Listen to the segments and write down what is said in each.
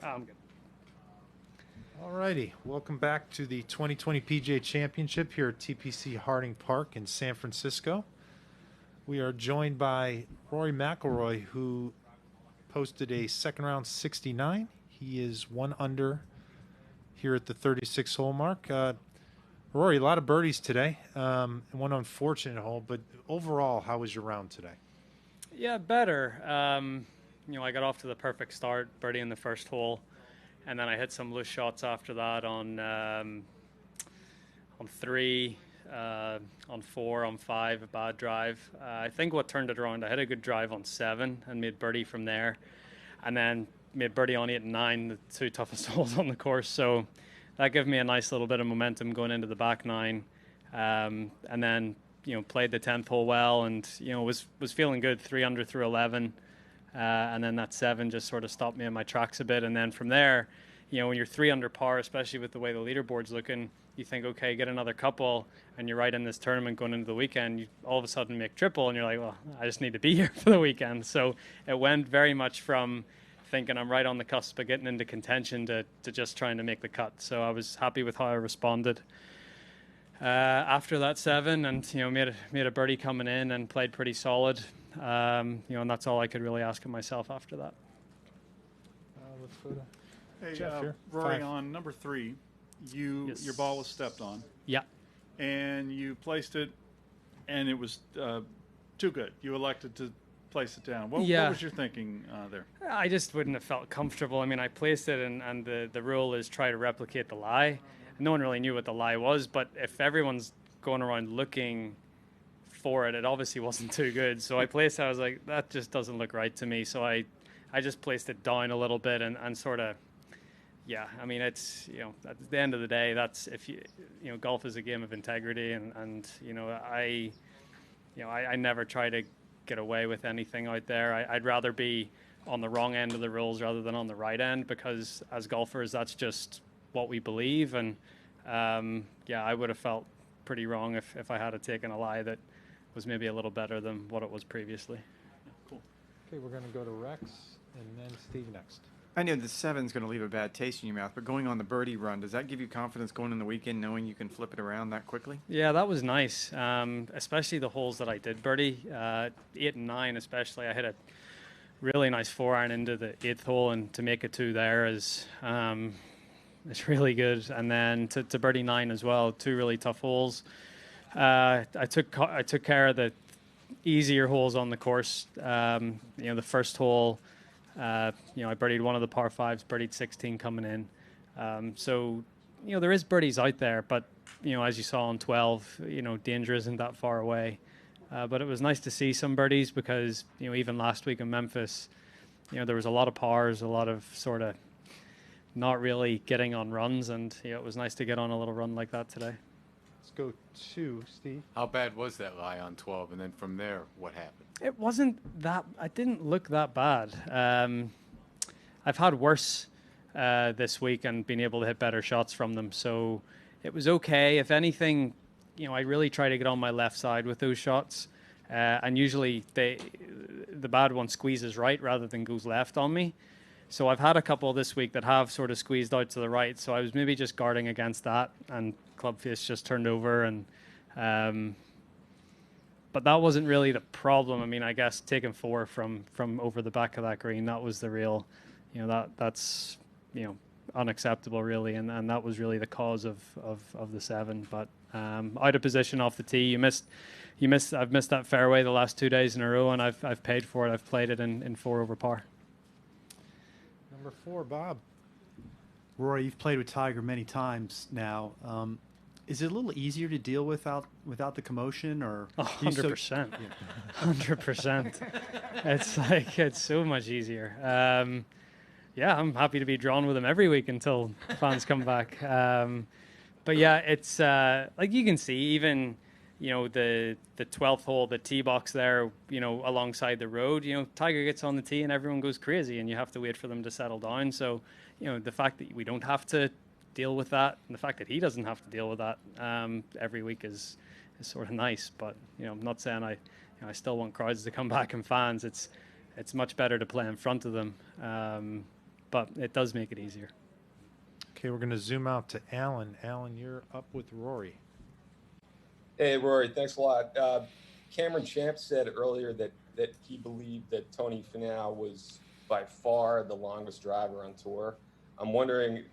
I'm good. All righty. Welcome back to the 2020 PGA Championship here at TPC Harding Park in San Francisco. We are joined by Rory McIlroy, who posted a second round 69. He is 1 under here at the 36 hole mark. Rory, a lot of birdies today. One unfortunate hole, but overall, how was your round today? Yeah, better. I got off to the perfect start, birdie in the first hole, and then I hit some loose shots after that on 3, on 4, on 5, a bad drive. I think what turned it around, I had a good drive on 7 and made birdie from there, and then made birdie on 8 and 9, the 2 toughest holes on the course. So that gave me a nice little bit of momentum going into the back 9, and then played the 10th hole well, and was feeling good, 3 under through 11, and then that 7 just sort of stopped me in my tracks a bit. And then from there, when you're 3 under par, especially with the way the leaderboard's looking, you think, okay, get another couple, and you're right in this tournament going into the weekend. You all of a sudden make triple, and you're like, well, I just need to be here for the weekend. So it went very much from thinking I'm right on the cusp of getting into contention to just trying to make the cut. So I was happy with how I responded after that 7, and made a birdie coming in and played pretty solid. And that's all I could really ask of myself after that. Let's go to Hey, Jeff here. Rory, 5. on number 3, your ball was stepped on. Yeah. And you placed it, and it was too good. You elected to place it down. What was your thinking there? I just wouldn't have felt comfortable. I mean, I placed it, and the rule is try to replicate the lie. No one really knew what the lie was, but if everyone's going around looking for it, it obviously wasn't too good. So I placed it. I was like, that just doesn't look right to me. So I just placed it down a little bit and sort of, yeah. I mean, it's at the end of the day, that's if golf is a game of integrity, and I never try to get away with anything out there. I'd rather be on the wrong end of the rules rather than on the right end, because as golfers, that's just what we believe. And I would have felt pretty wrong if I had taken a lie that was maybe a little better than what it was previously. Cool. Okay, we're going to go to Rex and then Steve next. I know the 7's going to leave a bad taste in your mouth, but going on the birdie run, does that give you confidence going in the weekend knowing you can flip it around that quickly? Yeah, that was nice, especially the holes that I did birdie, 8 and 9 especially. I hit a really nice 4-iron into the 8th hole, and to make it 2 there is it's really good. And then to birdie 9 as well, 2 really tough holes. I took care of the easier holes on the course. The first hole, I birdied one of the par 5s, birdied 16 coming in. So there is birdies out there, but as you saw on 12, danger isn't that far away. But it was nice to see some birdies, because even last week in Memphis, there was a lot of pars, a lot of sort of not really getting on runs, and it was nice to get on a little run like that today. Let's go to Steve. How bad was that lie on 12? And then from there, what happened? It wasn't that. It didn't look that bad. I've had worse this week and been able to hit better shots from them, so it was okay. If anything, I really try to get on my left side with those shots, and usually the bad one squeezes right rather than goes left on me. So I've had a couple this week that have sort of squeezed out to the right, so I was maybe just guarding against that, and club face just turned over, and but that wasn't really the problem. I mean, I guess taking 4 from over the back of that green, that was the real, that's unacceptable really, and that was really the cause of the 7. But out of position off the tee, I've missed that fairway the last 2 days in a row, and I've paid for it. I've played it in 4 over par. Number 4, Bob. Rory, you've played with Tiger many times now. Is it a little easier to deal without the commotion, or 100%? 100%. It's like, it's so much easier. I'm happy to be drawn with him every week until fans come back. But yeah, it's like you can see even the 12th hole, the tee box there, alongside the road, Tiger gets on the tee and everyone goes crazy, and you have to wait for them to settle down. So, the fact that we don't have to deal with that, and the fact that he doesn't have to deal with that every week is sort of nice. But I'm not saying I still want crowds to come back and fans. It's much better to play in front of them. but it does make it easier. Okay, we're going to zoom out to Alan. Alan, you're up with Rory. Hey, Rory, thanks a lot. Cameron Champ said earlier that he believed that Tony Finau was by far the longest driver on tour. I'm wondering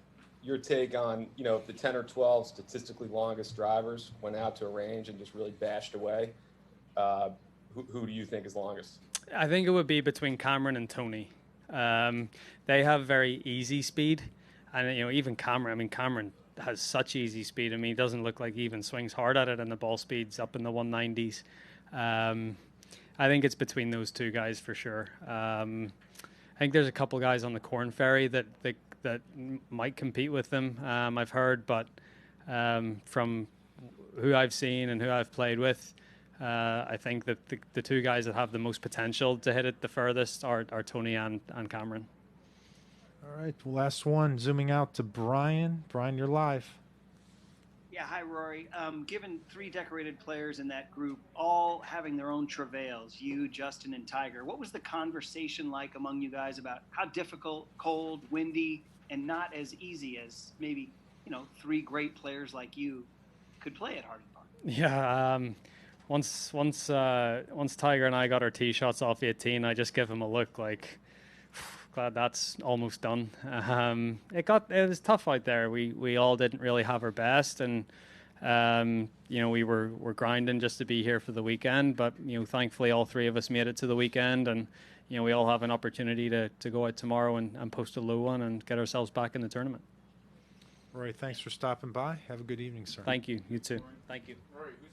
your take on, if the 10 or 12 statistically longest drivers went out to a range and just really bashed away, who do you think is longest? I think it would be between Cameron and Tony. They have very easy speed. And, even Cameron has such easy speed. He doesn't look like he even swings hard at it, and the ball speed's up in the 190s. I think it's between those two guys for sure. I think there's a couple guys on the Corn Ferry that might compete with them, I've heard, but from who I've seen and who I've played with, I think that the two guys that have the most potential to hit it the furthest are Tony and Cameron. All right, last one, zooming out to Brian. Brian, you're live. Yeah, hi, Rory. Given 3 decorated players in that group, all having their own travails, you, Justin, and Tiger, what was the conversation like among you guys about how difficult, cold, windy, and not as easy as maybe, 3 great players like you could play at Harding Park? Yeah, once Tiger and I got our tee shots off 18, I just give him a look like, glad that's almost done. It was tough out there. We all didn't really have our best, and we were grinding just to be here for the weekend. But thankfully, all 3 of us made it to the weekend, and we all have an opportunity to go out tomorrow and post a low one and get ourselves back in the tournament. Rory, thanks for stopping by. Have a good evening, sir. Thank you. You too. Thank you. Rory, who's